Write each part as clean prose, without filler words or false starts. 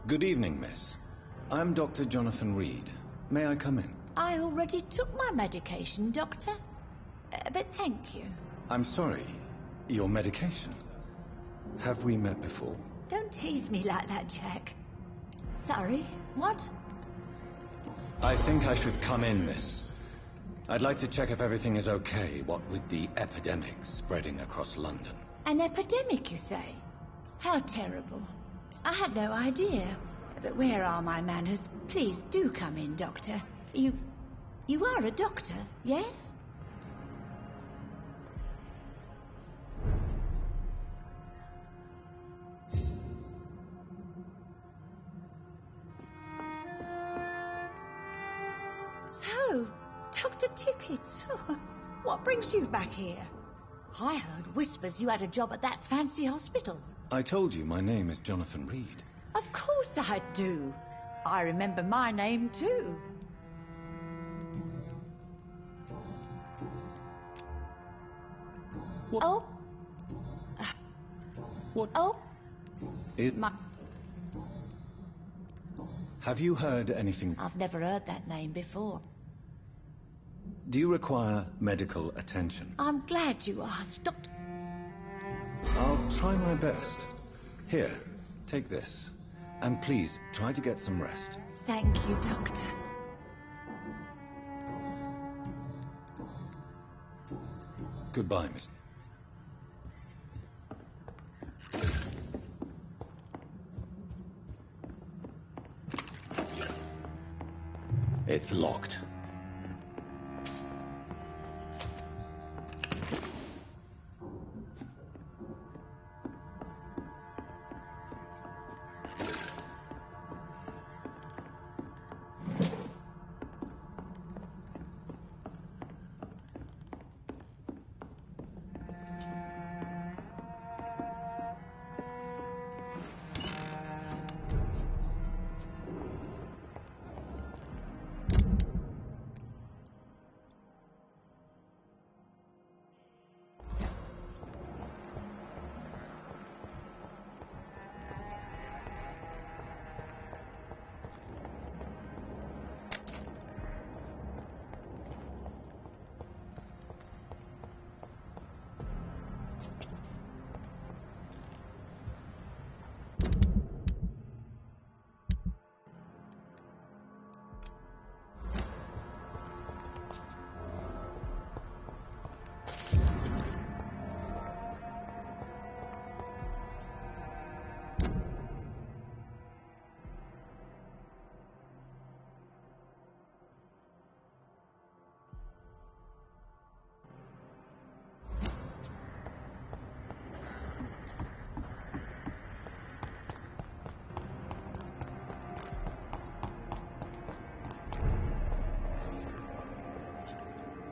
Good evening, miss. I'm Dr. Jonathan Reed. May I come in? I already took my medication, Doctor. But thank you. I'm sorry. Your medication? Have we met before? Don't tease me like that, Jack. Sorry, what? I think I should come in, miss. I'd like to check if everything is okay, what with the epidemic spreading across London. An epidemic, you say? How terrible. I had no idea. But where are my manners? Please do come in, Doctor. You are a doctor, yes? So, Dr. Tippett, what brings you back here? I heard whispers you had a job at that fancy hospital. I told you my name is Jonathan Reed. Of course I do. I remember my name too. What? Oh. What? Oh. My... Have you heard anything? I've never heard that name before. Do you require medical attention? I'm glad you asked, Doctor. I'll try my best. Here, take this. And please, try to get some rest. Thank you, Doctor. Goodbye, miss. It's locked.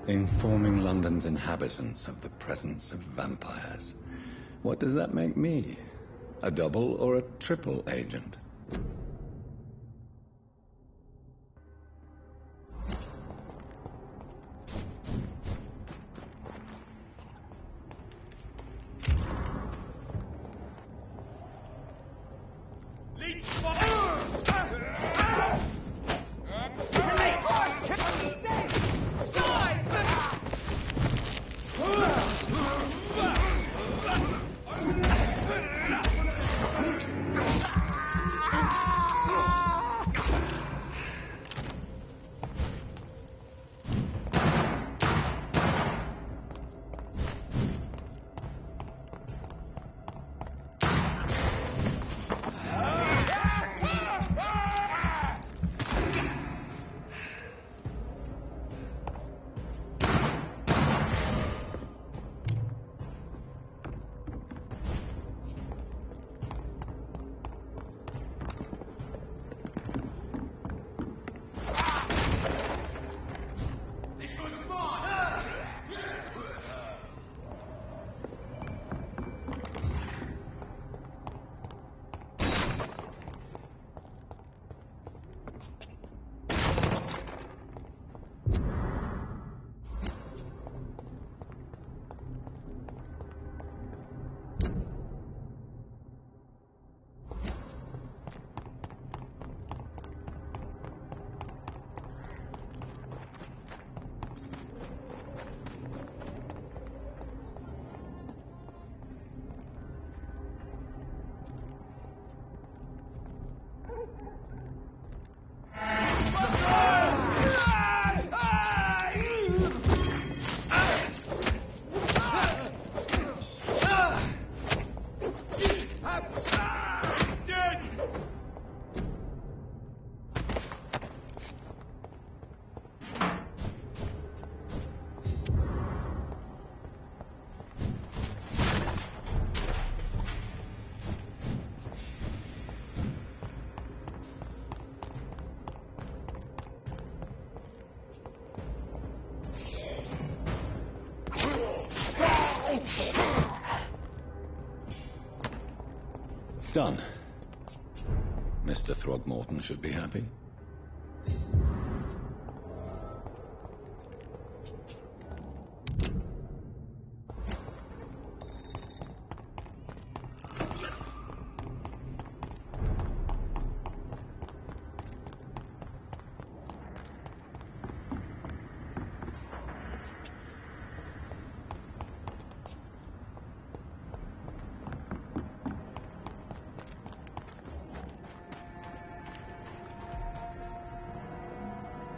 Informing London's inhabitants of the presence of vampires. What does that make me? A double or a triple agent? Done. Mr. Throgmorton should be happy.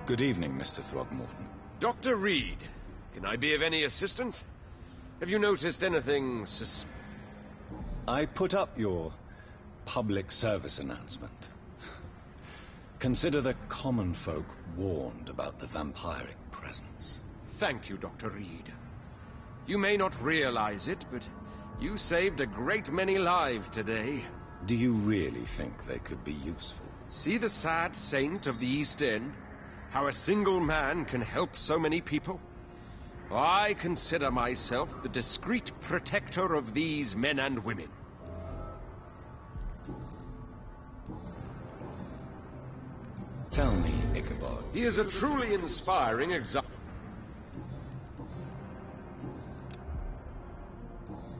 Good evening, Mr. Throgmorton. Dr. Reed, can I be of any assistance? Have you noticed anything I put up your public service announcement. Consider the common folk warned about the vampiric presence. Thank you, Dr. Reed. You may not realize it, but you saved a great many lives today. Do you really think they could be useful? See the sad saint of the East End? How a single man can help so many people? I consider myself the discreet protector of these men and women. Tell me, Ichabod. He is a truly inspiring example.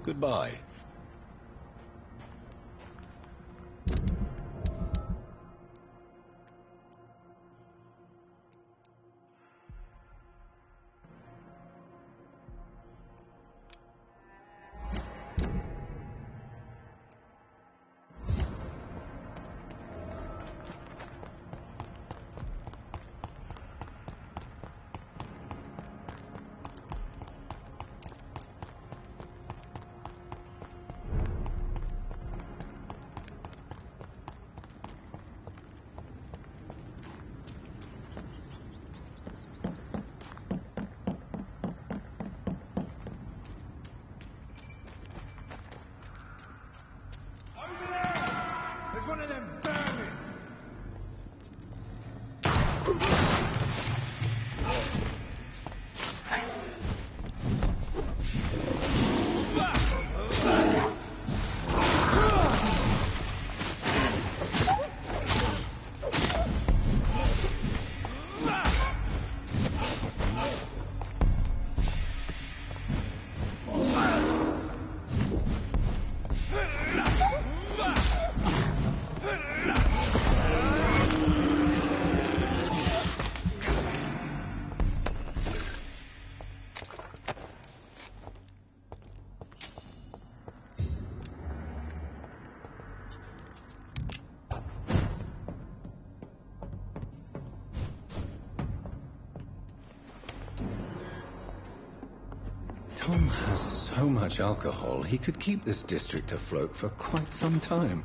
Goodbye. One of them vermin! Tom has so much alcohol, he could keep this district afloat for quite some time.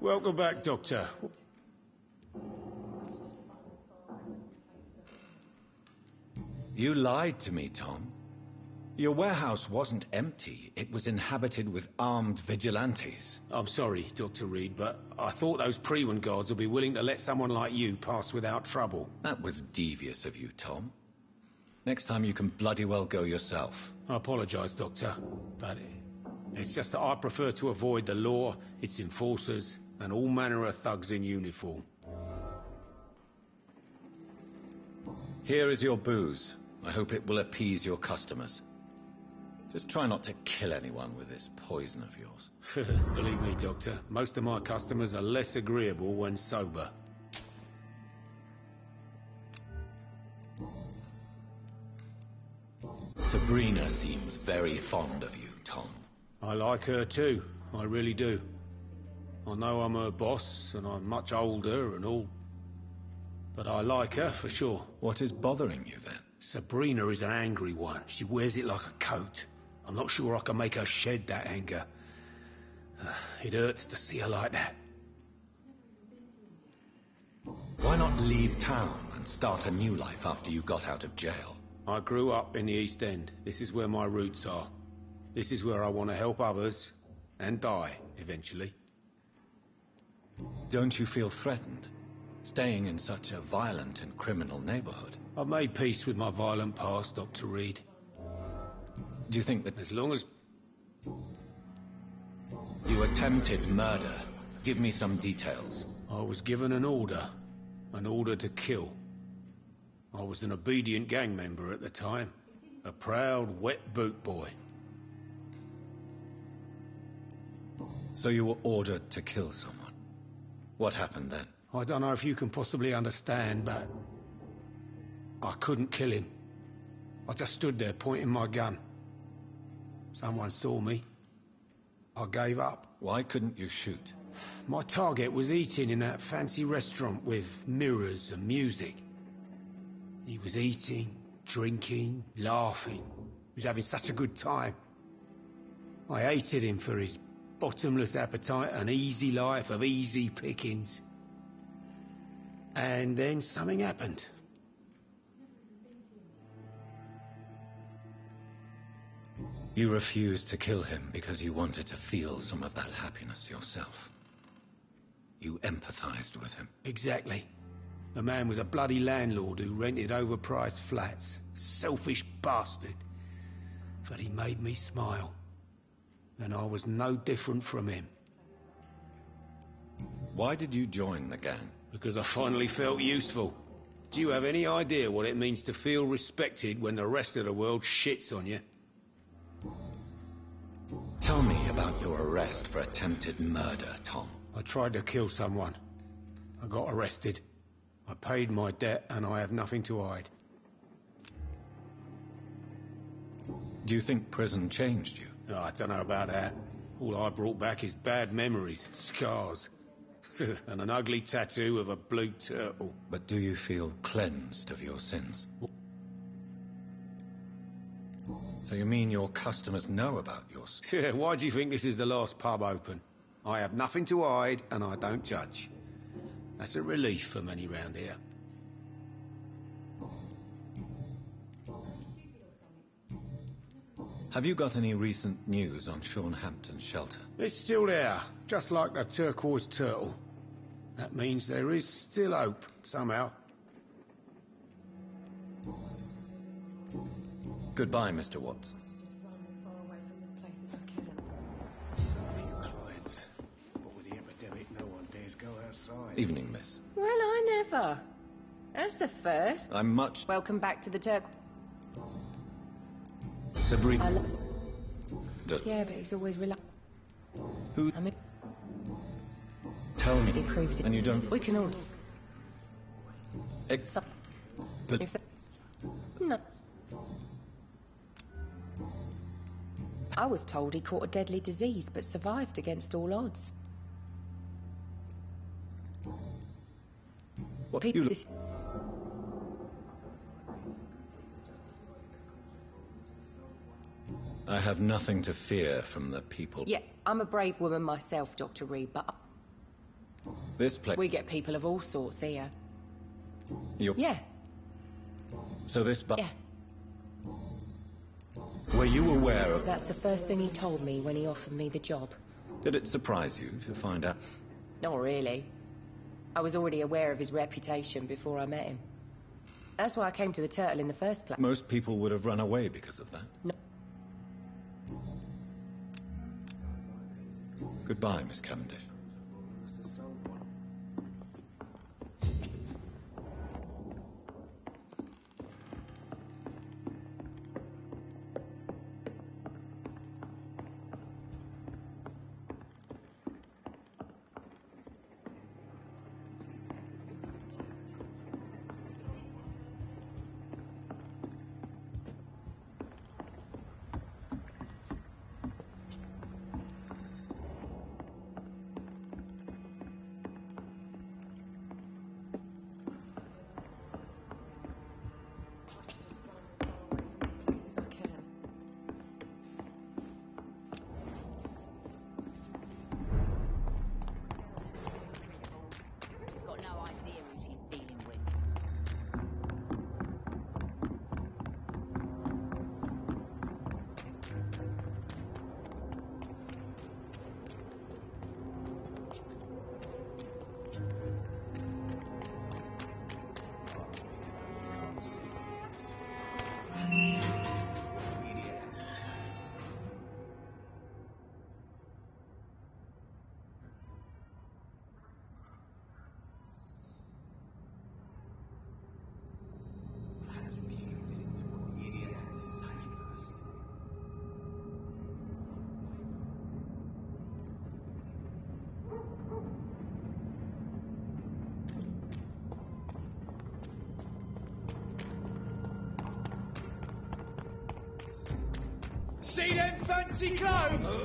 Welcome back, Doctor. You lied to me, Tom. Your warehouse wasn't empty. It was inhabited with armed vigilantes. I'm sorry, Dr. Reed, but I thought those Prewen guards would be willing to let someone like you pass without trouble. That was devious of you, Tom. Next time you can bloody well go yourself. I apologize, Doctor, but It's just that I prefer to avoid the law, its enforcers, and all manner of thugs in uniform. Here is your booze. I hope it will appease your customers. Just try not to kill anyone with this poison of yours. Believe me, Doctor, most of my customers are less agreeable when sober. Sabrina seems very fond of you, Tom. I like her too, I really do. I know I'm her boss, and I'm much older and all. But I like her for sure. What is bothering you then? Sabrina is an angry one. She wears it like a coat. I'm not sure I can make her shed that anger. It hurts to see her like that. Why not leave town and start a new life after you got out of jail? I grew up in the East End. This is where my roots are. This is where I want to help others and die, eventually. Don't you feel threatened, staying in such a violent and criminal neighborhood? I've made peace with my violent past, Dr. Reed. Do you think that As long as... you attempted murder? Give me some details. I was given an order to kill. I was an obedient gang member at the time, a proud, wet boot boy. So you were ordered to kill someone. What happened then? I don't know if you can possibly understand, but I couldn't kill him. I just stood there pointing my gun. Someone saw me. I gave up. Why couldn't you shoot? My target was eating in that fancy restaurant with mirrors and music. He was eating, drinking, laughing. He was having such a good time. I hated him for his bottomless appetite and easy life of easy pickings. And then something happened. You refused to kill him because you wanted to feel some of that happiness yourself. You empathized with him. Exactly. The man was a bloody landlord who rented overpriced flats. Selfish bastard. But he made me smile. And I was no different from him. Why did you join the gang? Because I finally felt useful. Do you have any idea what it means to feel respected when the rest of the world shits on you? Tell me about your arrest for attempted murder, Tom. I tried to kill someone. I got arrested. I paid my debt and I have nothing to hide. Do you think prison changed you? Oh, I don't know about that. All I brought back is bad memories, scars, and an ugly tattoo of a blue turtle. But do you feel cleansed of your sins? So you mean your customers know about your sins? Why do you think this is the last pub open? I have nothing to hide and I don't judge. That's a relief for many round here. Have you got any recent news on Sean Hampton's shelter? It's still there, just like the turquoise turtle. That means there is still hope, somehow. Goodbye, Mr. Watson. Clients. But with the epidemic, no one dares go outside. Evening, miss. Well, I never. That's a first. I'm much... Welcome back to the Turk. Sabrina... Yeah, but he's always reluctant. Who... I mean, Tell me. he proves it. And you don't... We can all... Except... But... If no. I was told he caught a deadly disease, but survived against all odds. What People... you look... I have nothing to fear from the people. Yeah, I'm a brave woman myself, Dr. Reed, but This place... we get people of all sorts here. You're... Yeah, So this... yeah. Were you aware of... That's the first thing he told me when he offered me the job. Did it surprise you to find out? Not really. I was already aware of his reputation before I met him. That's why I came to the Turtle in the first place. Most people would have run away because of that. No. Goodbye, Miss Cavendish. See them fancy clothes?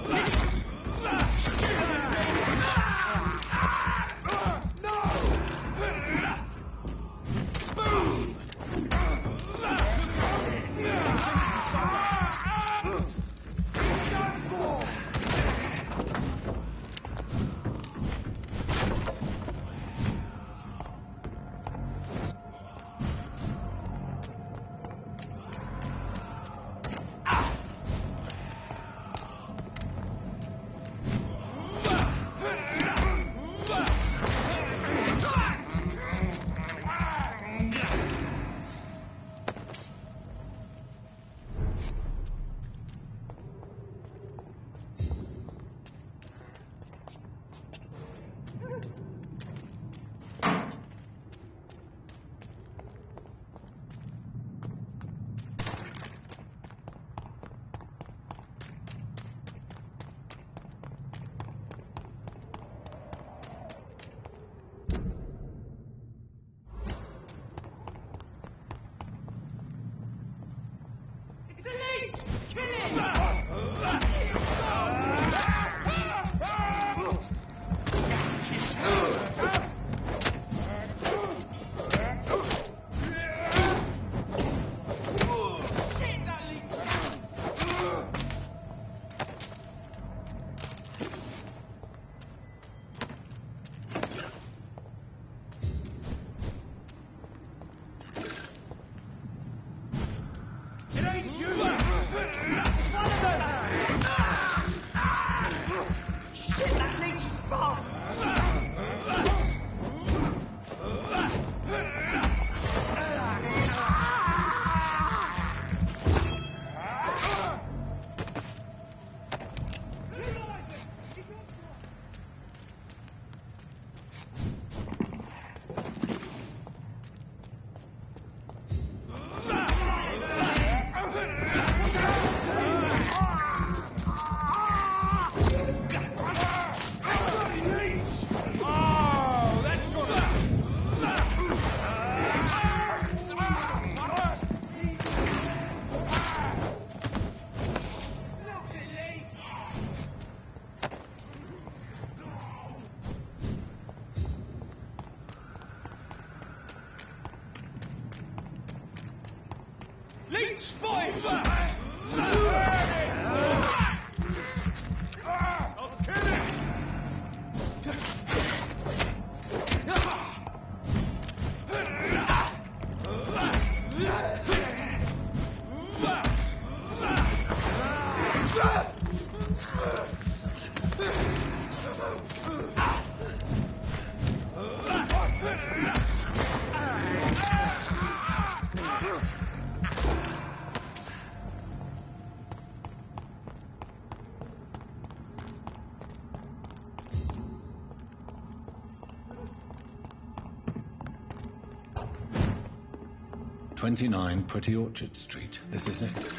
29 Pretty Orchard Street. This is it.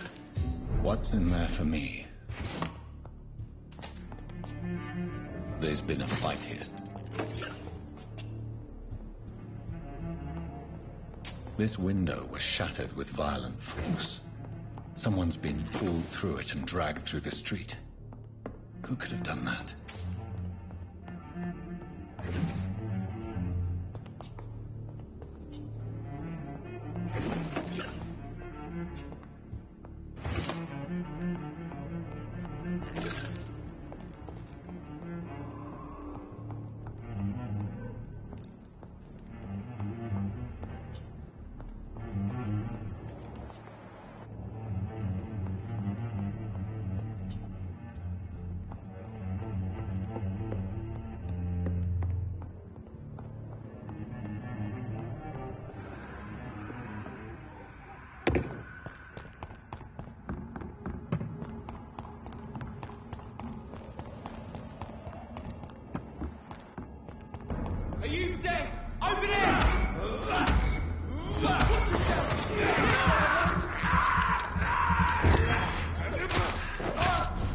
What's in there for me? There's been a fight here. This window was shattered with violent force. Someone's been pulled through it and dragged through the street. Who could have done that? Are you there? Over there! Watch yourself!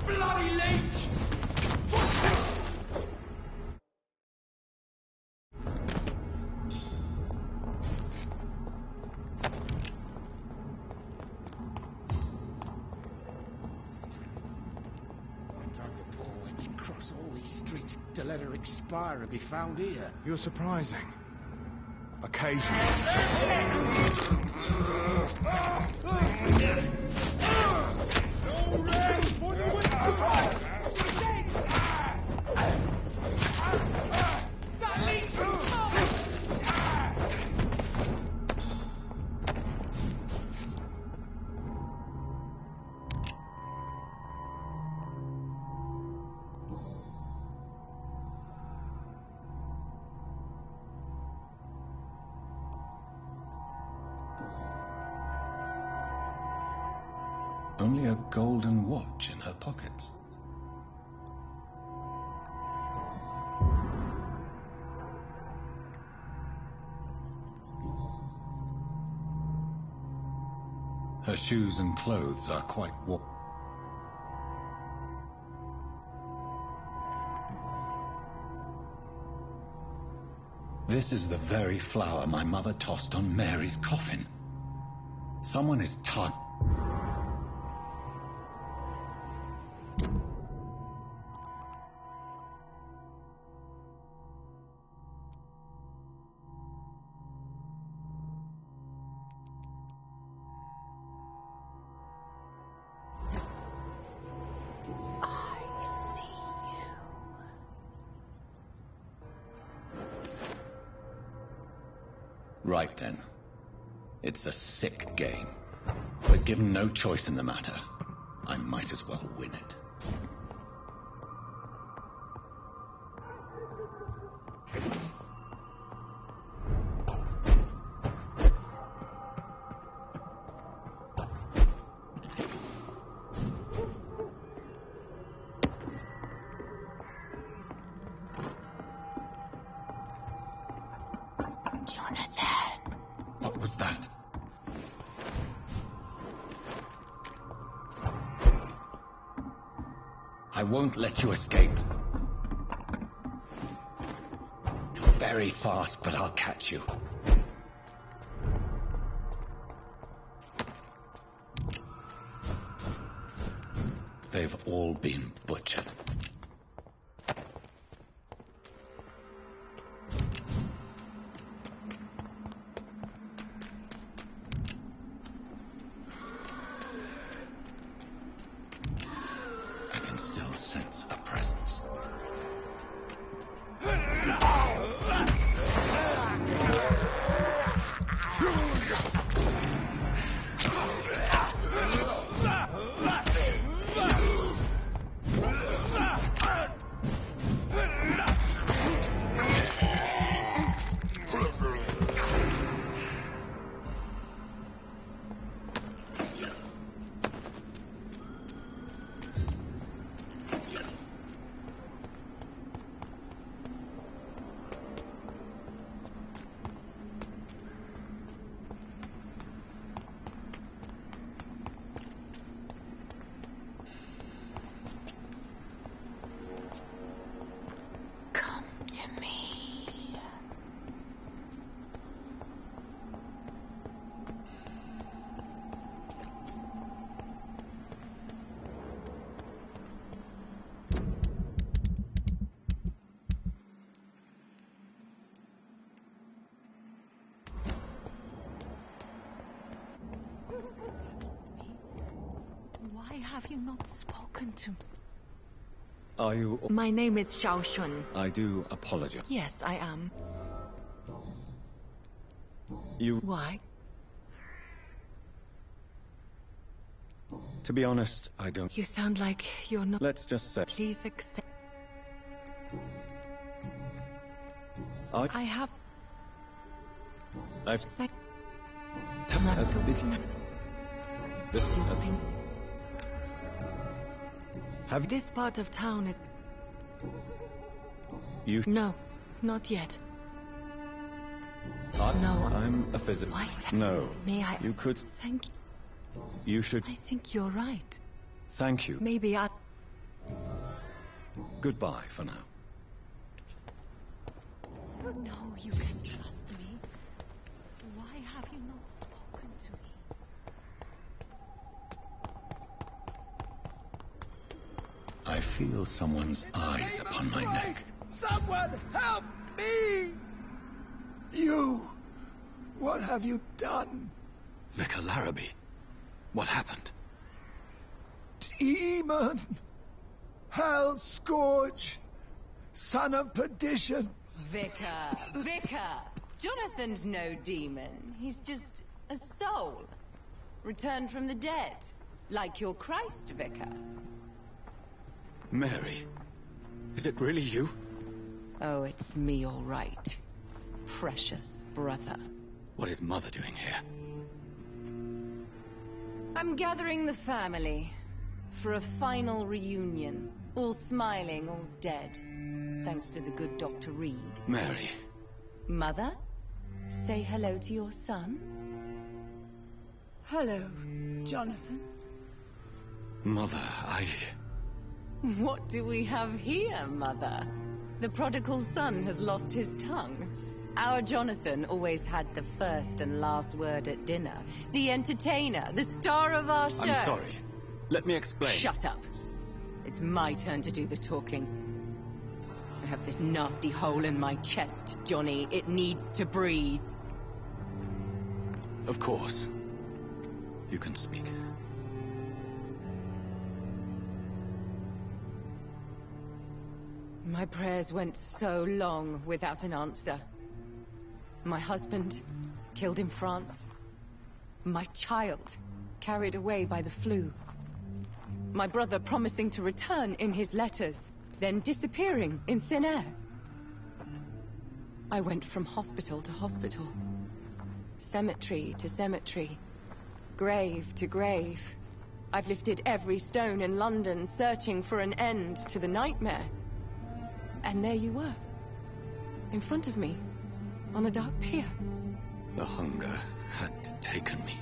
Bloody leech! Cross all these streets to let her expire and be found here. You're surprising. Occasionally. Only a golden watch in her pockets. Her shoes and clothes are quite warm. This is the very flower my mother tossed on Mary's coffin. Someone is Right then. It's a sick game. But given no choice in the matter, I might as well win it. Jonathan. What was that? I won't let you escape. You're very fast, but I'll catch you. They've all been butchered. I can still sense a presence. have you not spoken to me? Are you... My name is Xiao Shun. I do apologize. Yes, I am. You... Why? To be honest, I don't... You sound like you're not... Let's just say... Please accept... I have... I've... Thank... This has... Have... This part of town is... You... No, not yet. No. I'm a physician. Why? No. May I... You could... Thank you. You should... I think you're right. Thank you. Maybe I... Goodbye for now. No, you can trust me. Why have you not spoken to me? I feel someone's eyes upon my neck. Someone help me! You! What have you done? Vicar Larrabee. What happened? Demon! Hell scourge! Son of perdition! Vicar! Jonathan's no demon. He's just a soul. Returned from the dead. Like your Christ, Vicar. Mary. Is it really you? Oh, it's me, all right. Precious brother. What is Mother doing here? I'm gathering the family for a final reunion. All smiling, all dead. Thanks to the good Dr. Reed. Mary. Mother, say hello to your son. Hello, Jonathan. Mother, What do we have here, Mother? The prodigal son has lost his tongue. Our Jonathan always had the first and last word at dinner. The entertainer, the star of our show. I'm sorry. Let me explain. Shut up. It's my turn to do the talking. I have this nasty hole in my chest, Johnny. It needs to breathe. Of course. You can speak. My prayers went so long without an answer. My husband, killed in France. My child, carried away by the flu. My brother promising to return in his letters, then disappearing in thin air. I went from hospital to hospital, cemetery to cemetery, grave to grave. I've lifted every stone in London, searching for an end to the nightmare. And there you were, in front of me, on a dark pier. The hunger had taken me.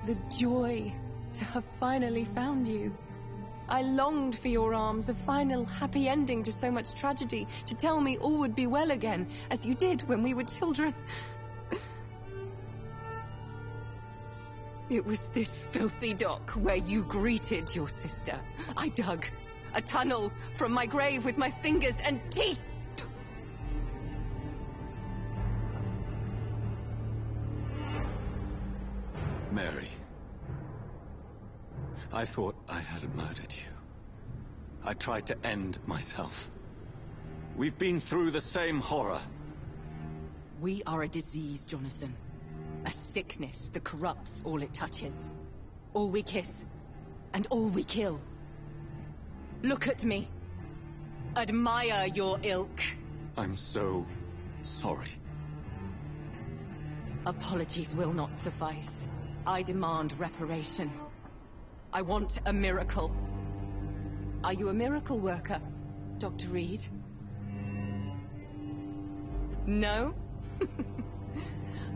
The joy to have finally found you. I longed for your arms, a final happy ending to so much tragedy, to tell me all would be well again, as you did when we were children. It was this filthy dock where you greeted your sister. I dug a tunnel from my grave with my fingers and teeth. Mary. I thought I had murdered you. I tried to end myself. We've been through the same horror. We are a disease, Jonathan. A sickness that corrupts all it touches. All we kiss, and all we kill. Look at me. Admire your ilk. I'm so sorry. Apologies will not suffice. I demand reparation. I want a miracle. Are you a miracle worker, Dr. Reed? No?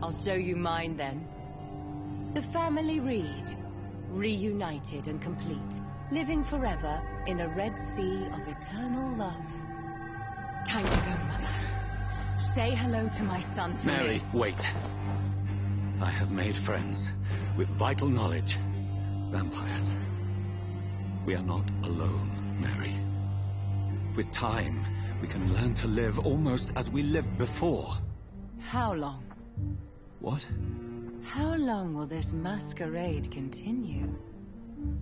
I'll show you mine then. The family Reed, reunited and complete, living forever in a red sea of eternal love. Time to go, Mother. Say hello to my son for Mary, me. wait. I have made friends with vital knowledge. Vampires. We are not alone, Mary. With time, we can learn to live almost as we lived before. How long? What? How long will this masquerade continue?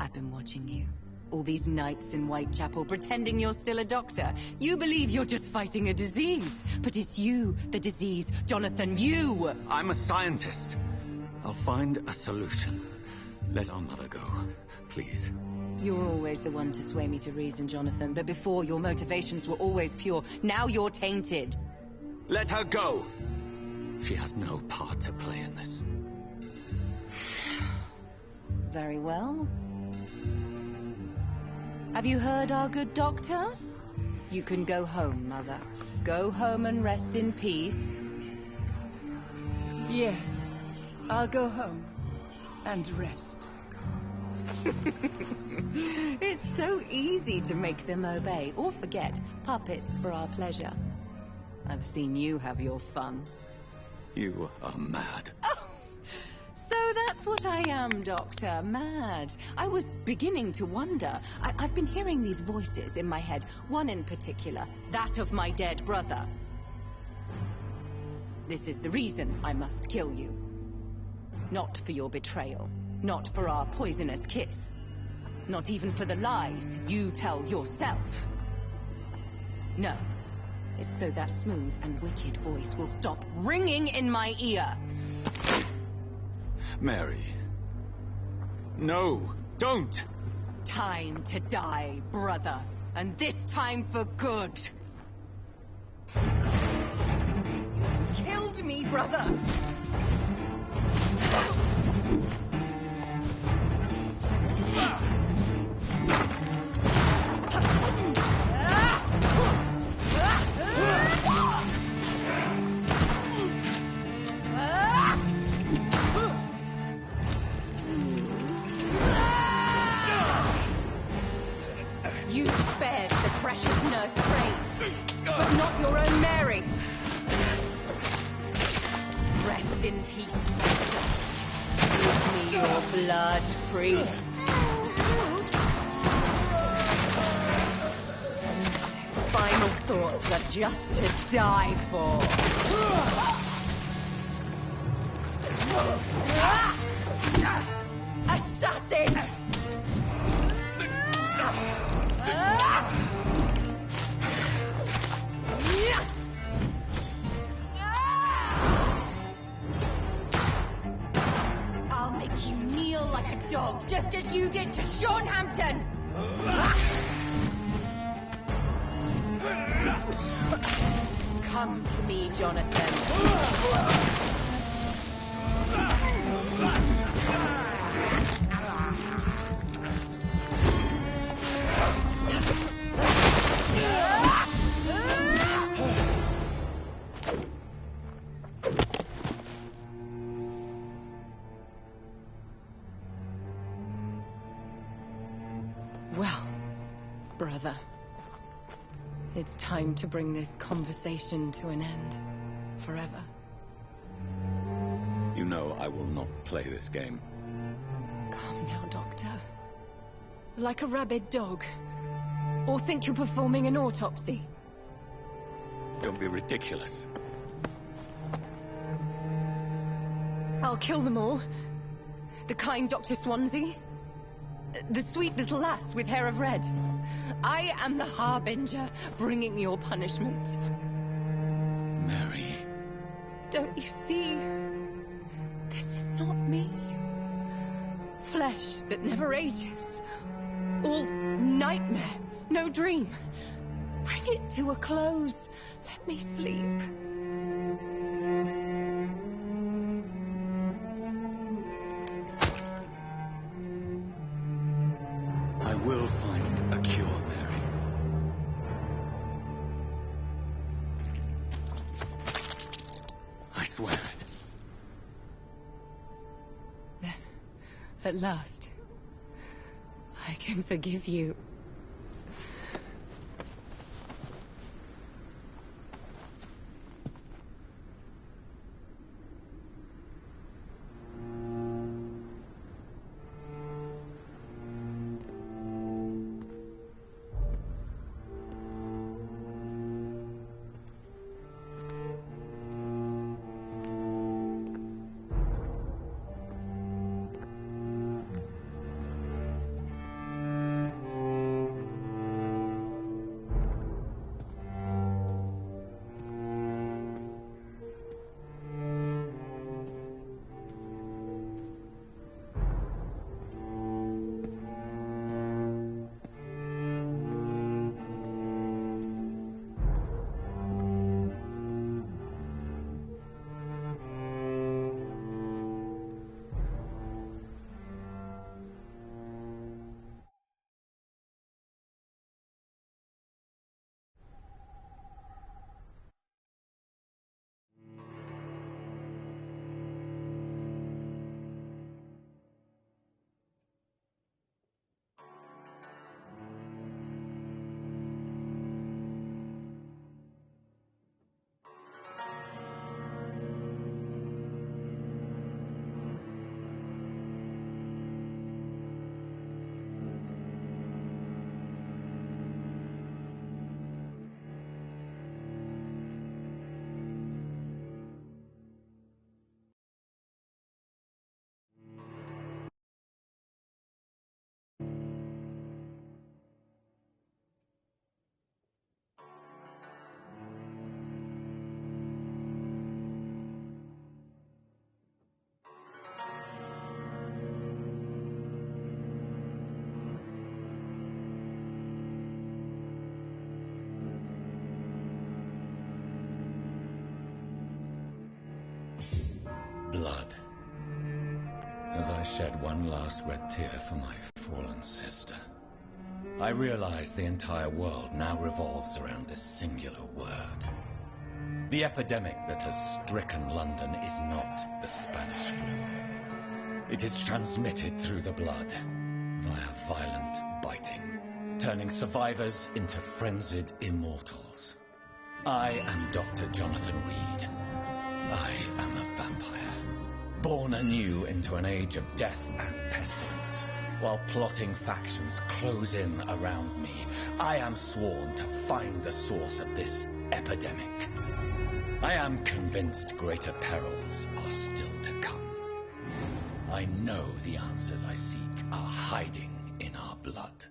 I've been watching you. All these nights in Whitechapel pretending you're still a doctor. You believe you're just fighting a disease. But it's you, the disease. Jonathan, you! I'm a scientist. I'll find a solution. Let our mother go, please. You're always the one to sway me to reason, Jonathan. But before, your motivations were always pure. Now you're tainted. Let her go! She has no part to play in this. Very well. Have you heard our good doctor? You can go home, Mother. Go home and rest in peace. Yes, I'll go home and rest. It's so easy to make them obey or forget. Puppets for our pleasure. I've seen you have your fun. You are mad. Oh, so that's what I am, Doctor. Mad. I was beginning to wonder. I've been hearing these voices in my head. One in particular. That of my dead brother. This is the reason I must kill you. Not for your betrayal. Not for our poisonous kiss. Not even for the lies you tell yourself. No. It's so that smooth and wicked voice will stop ringing in my ear. Mary. No, don't! Time to die, brother. And this time for good. You killed me, brother! You spared the precious nurse Crane, but not your own Mary. Rest in peace, master. Give me your blood, priest. Final thoughts are just to die for. Assassin! I'll make you kneel like a dog, just as you did to Sean Hampton! Come to me, Jonathan. Well, brother, it's time to bring this conversation to an end. Forever. You know I will not play this game. Come now, Doctor. Like a rabid dog. Or think you're performing an autopsy. Don't be ridiculous. I'll kill them all. The kind Dr. Swansea. The sweet little lass with hair of red. I am the harbinger, bringing your punishment. Mary. Don't you see? This is not me. Flesh that never ages. All nightmare, no dream. Bring it to a close. Let me sleep. I will find a cure, Mary. I swear it. Then, at last, I can forgive you. shed one last red tear for my fallen sister. I realize the entire world now revolves around this singular word. The epidemic that has stricken London is not the Spanish flu. It is transmitted through the blood, via violent biting, turning survivors into frenzied immortals. I am Dr. Jonathan Reed. I am a vampire, born anew into an age of death and pestilence. While plotting factions close in around me, I am sworn to find the source of this epidemic. I am convinced greater perils are still to come. I know the answers I seek are hiding in our blood.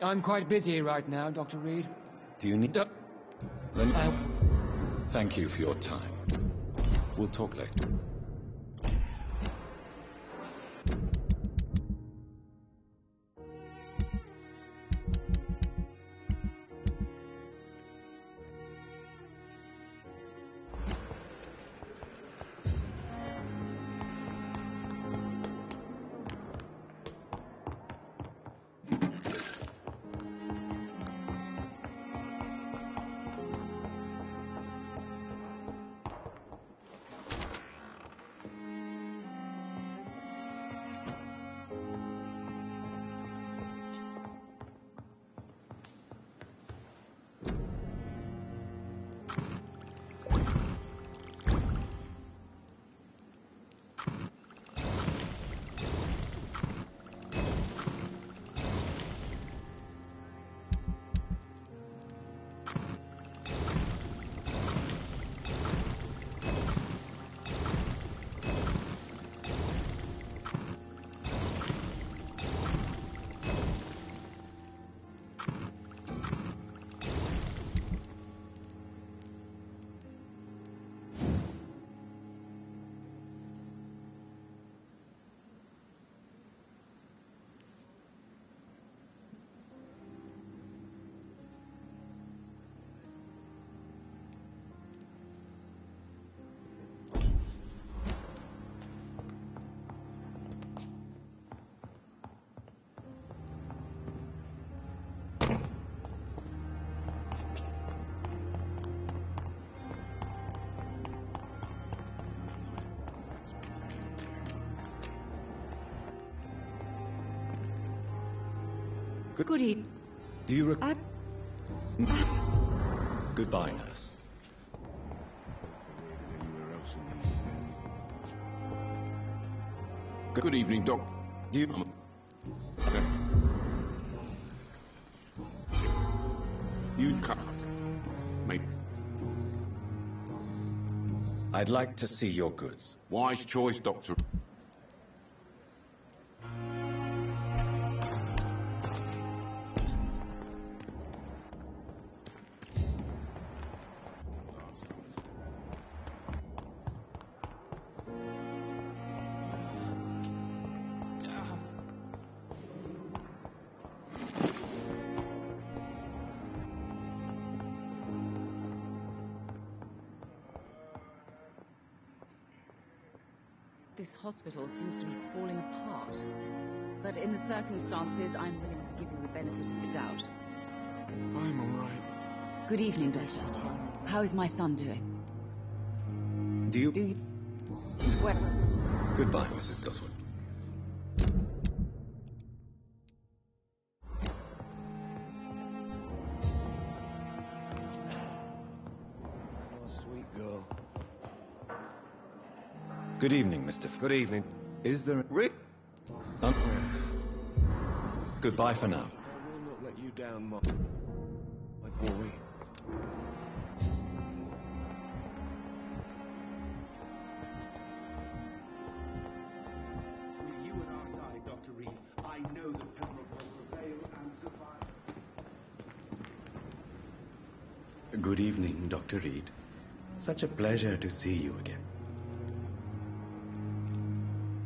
I'm quite busy right now, Dr. Reed. Do you need... Thank you for your time. We'll talk later. Good evening. Do you Goodbye, nurse. Good evening, Doc. Do you... Okay. You come. Mate. I'd like to see your goods. Wise choice, Doctor. This hospital seems to be falling apart. But in the circumstances, I'm willing to give you the benefit of the doubt. I'm all right. Good evening, Doctor. How is my son doing? Do you... Well... Goodbye, Mrs. Goswin. Sweet girl. Good evening, Mr. Good evening. Is there... Rick? Goodbye for now. I will not let you down, my boy. With you at our side, Dr. Reed, I know that Pembroke will prevail and survive. Good evening, Dr. Reed. Such a pleasure to see you again.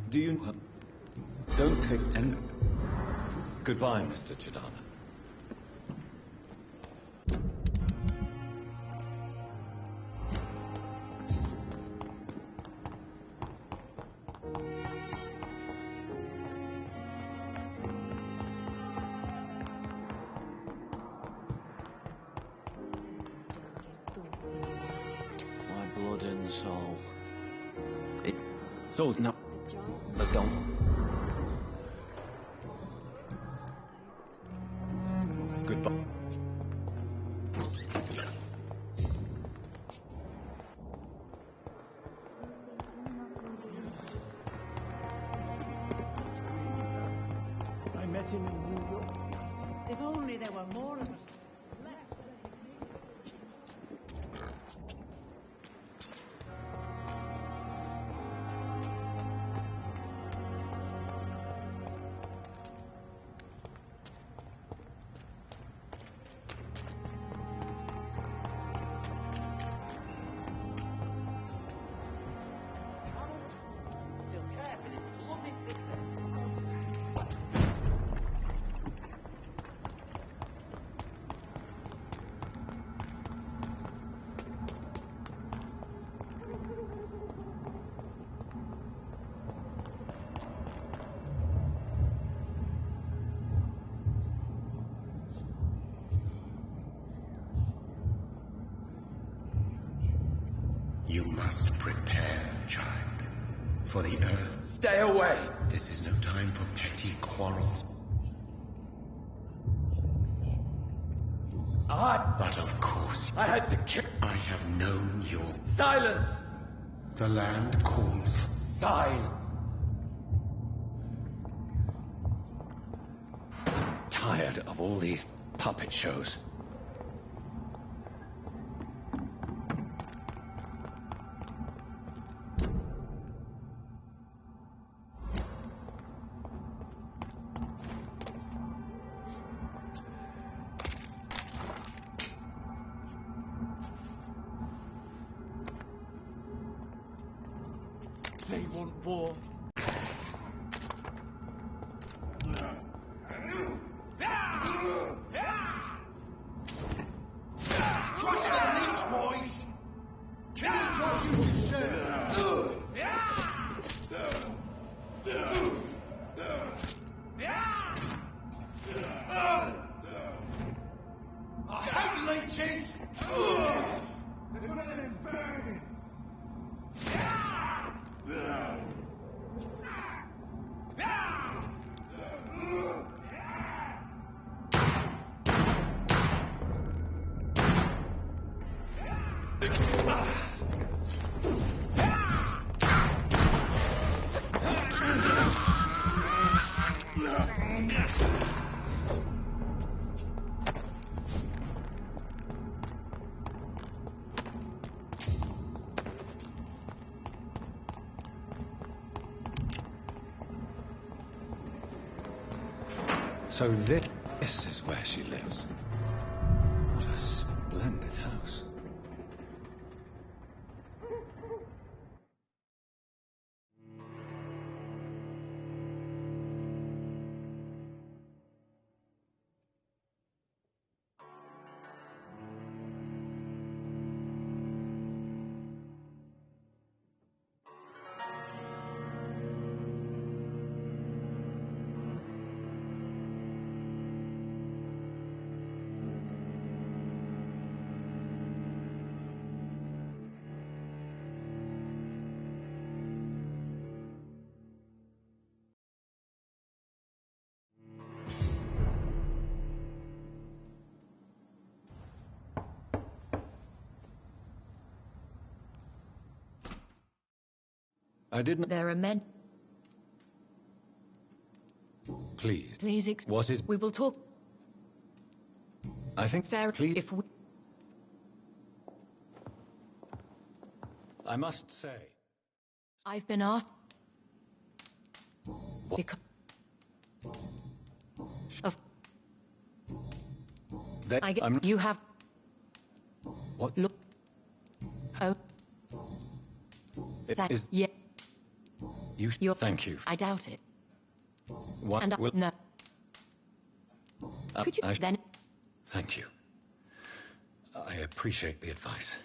Do you... Don't take any... Goodbye, Mr. Chidana. My blood and soul. Sold now. Let's go. Goodbye. I met him in New York. If only there were more of us. You must prepare, child, for the Earth. Stay away! This is no time for petty quarrels. But of course, I had to kill... I have known your... Silence! The land calls. Silence! Tired of all these puppet shows. They want war. Crush the leech, boys! Kill it all you deserve! I hate leeches! There's one of them in burning! So this is where she lives. What a splendid house. I didn't... There are men... Please. Please, what is... We will talk... I think... Fair... Please... If we... I must say... I've been asked... Because... Of... I get... You have... What? Look... Oh... It is... Yeah... You... Thank you. I doubt it. What And will... No. Could you then... Thank you. I appreciate the advice.